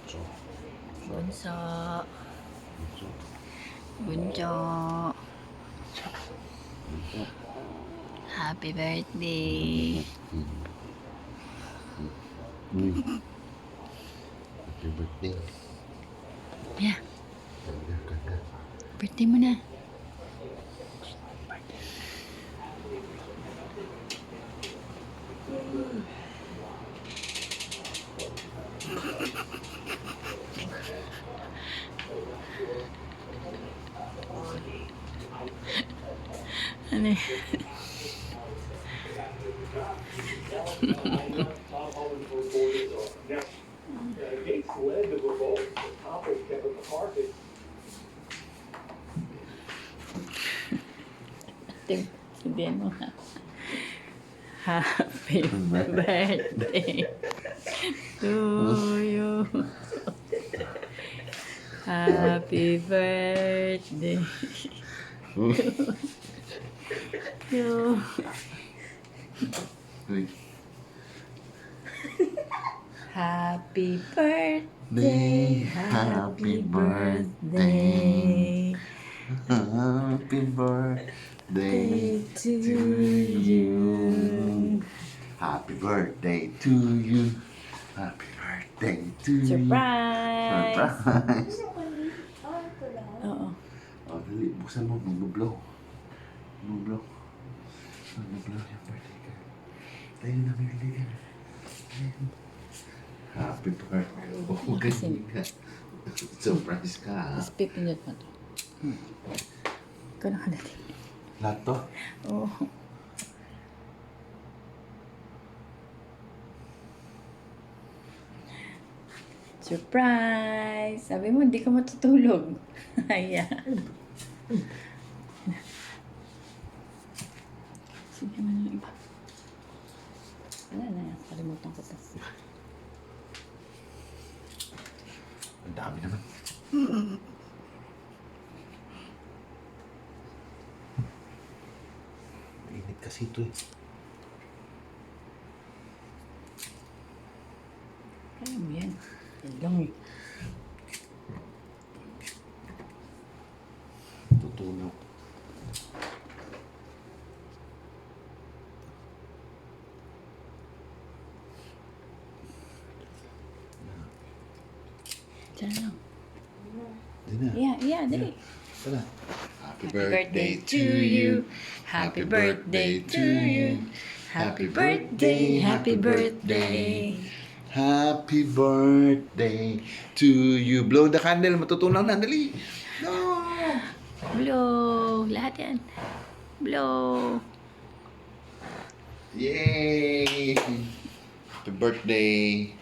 Bunso. Bunso. Happy birthday. Happy birthday. Yeah, Kanda. birthday mo na. Ano yun? Sabihan mo nga. Happy birthday to you. Happy birthday to you. Happy birthday, happy birthday, Happy birthday to you. Happy birthday to you. Happy birthday to you. Surprise! Surprise! Oo. Oh, dali, buksan mo. Mag-blow. Mag-blow. Mag-blow yung birthday ka. Tayo na, birthday ka. Happy birthday. Oh, ganyan ka. Surprise ka, ha? Tapos pipindot mo to. Ikaw nakadali. Lahat to? Oo. Surprise! Sabi mo, hindi ka matutulog. Ayan. Sige mo ng iba. Wala na yan. Kalimutan ko pa. Ang dami naman. Init kasi ito eh. Kaya mo yan. Yan lang eh. Tutulog. Diyan lang. Di na. Yeah, dali. Tara. Happy birthday to you. Happy birthday to you. Happy birthday, happy birthday. Happy birthday to you. Blow the candle. Matutunaw na. Dali. No. Blow. Lahat yan. Blow. Yay! Happy birthday.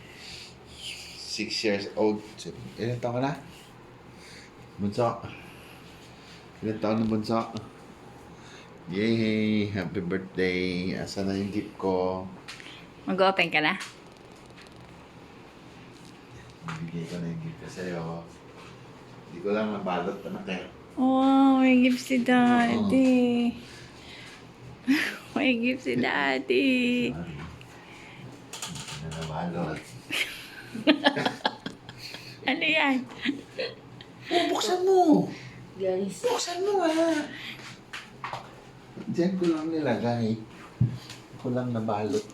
6 years old. Ilan taon ka na? Bunso. Ilan taon na bunso? Yay! Happy birthday. Asa na yung gift ko? Mag-open ka na? Bibigay ko na yung gift ko sa'yo. Hindi ko lang nabalot anak eh. Oh, may gift si Daddy. May gift si Daddy. Sorry. Hindi na nabalot. Ano yan? Oh, buksan mo! Guys. Buksan mo nga! Diyan ko lang nilagay. Ko lang nabalot.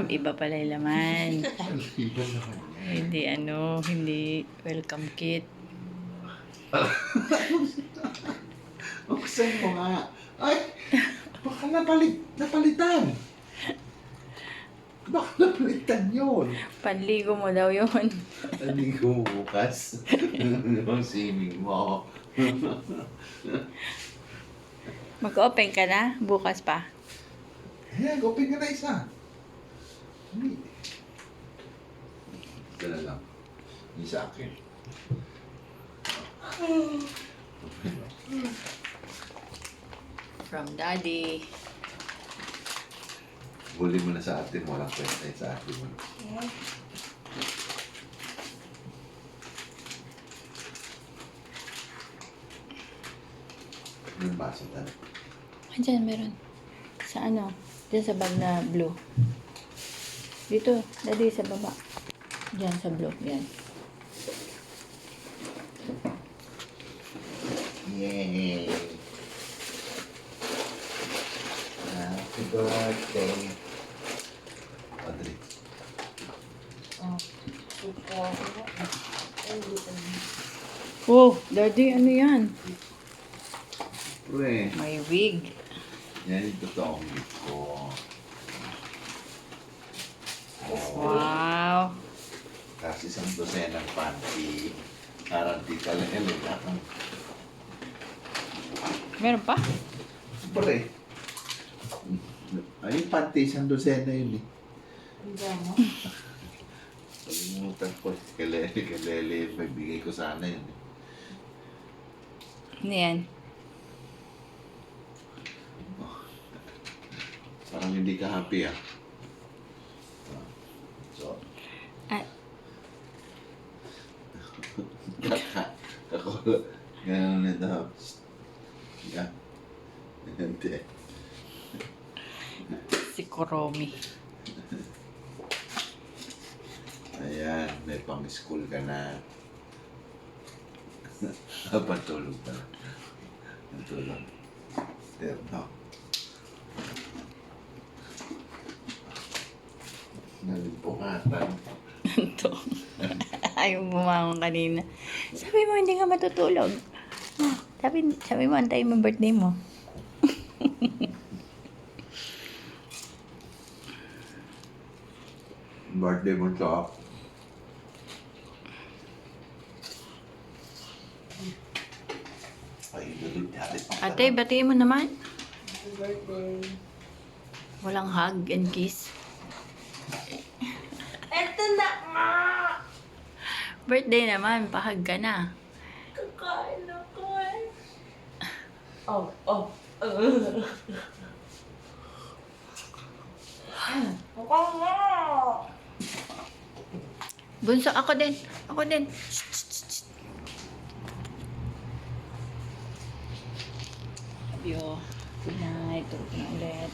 Iba pala yung laman. Iba naman yan. Hindi welcome kit. Buksan mo nga. Ay! Baka napalitan. Baka napalitan yun. Panligo mo daw yun. Hindi ko bukas. Ang swimming mo. Mag-open ka na? Bukas pa. Ayan, open ka na isa. Hindi. Ito na lang. Yung sa akin. From Daddy. Huli mo na sa atin. Walang kwenta yung sa atin mo. Yung baso tayo. Andiyan, meron. Sa ano? Diyan sa bag na blue. Dito, Daddy, sa baba. Diyan sa blue. Yan. Yay! Happy birthday. Audrey. Oh, Daddy, ano yan? Pre, May wig. yan yung totoong gift ko. Wow. Tapos isang dosenang panty. Karanti ka lang yan. Meron pa? Pre. Ay, yung panty, isang dosena yun eh. Kalimutan ko. Kalele, may bigay ko sana yun eh. Ano yan? Parang hindi ka happy ah. So, Ah, kakulo. Ganun na daw. Yan. Hindi. si Kuromi. Ayan, may pang-school ka na. Patulog pa. Patulog. Terno. Nalimpungatan. Ito. Ayaw bumangon kanina. Sabi mo, hindi ka matutulog. Ah, sabi mo, antayin mo birthday mo. Birthday mo, Chok. Ay, dalit. Ate, batiin mo naman. Happy birthday. Walang hug and kiss. Eto na nga! Birthday naman, pahag ka na. Kakain ako eh. Oh. Ako nga! Bunso, ako din. Ako din. Yo, good night. Tulog na ulit.